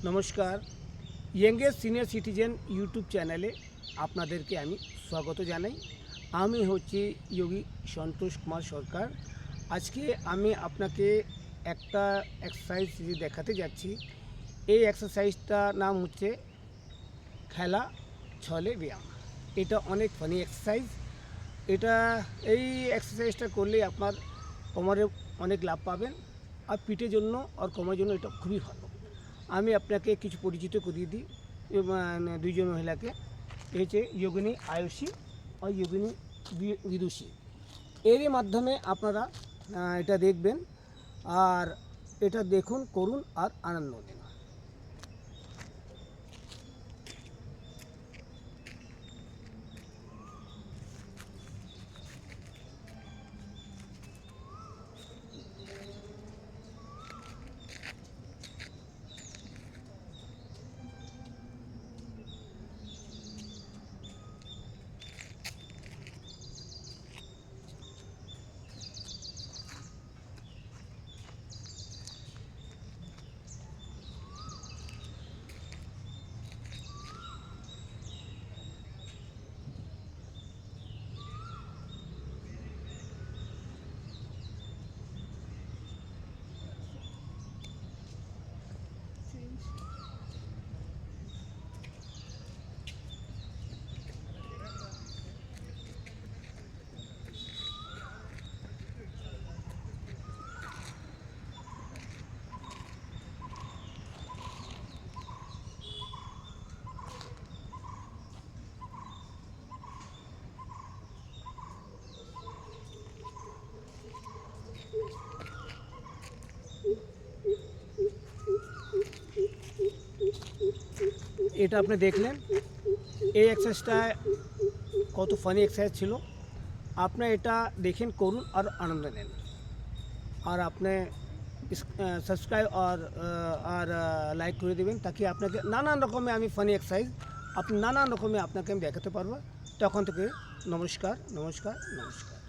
নমস্কার, youngest senior citizen YouTube চ্যানেলে আপনাদেরকে আমি স্বাগত জানাই। আমি হচ্ছি যোগী সন্তোষ কুমার সরকার। আজকে আমি আপনাকে একটা এক্সারসাইজ দেখাতে যাচ্ছি। এই এক্সারসাইজটার নাম হচ্ছে খেলা ছলে ব্যায়াম। এটা অনেক ফানি এক্সারসাইজ। এই এক্সারসাইজটা করলে আপনার কোমরে অনেক লাভ পাবেন, আর পিঠের জন্য আর কোমরের জন্য এটা খুবই ভালো। আমি আপনাকে কিছু পরিচিত করিয়ে দিই। দুইজন মহিলাকে, এ হচ্ছে যোগিনী আয়ুষী আর যোগিনী বিদুষী। এরই মাধ্যমে আপনারা এটা দেখবেন, আর এটা দেখুন, করুন আর আনন্দ নিন। এটা আপনি দেখলেন, এই এক্সারসাইজটা কত ফানি এক্সারসাইজ ছিল। আপনি এটা দেখেন, করুন আর আনন্দ নেন। আর আপনি সাবস্ক্রাইব আর লাইক করে দেবেন, তাকে আপনাকে নানান রকমের আমি ফানি এক্সারসাইজ নানান রকমের আপনাকে আমি দেখাতে পারবো। তখন থেকে নমস্কার, নমস্কার, নমস্কার।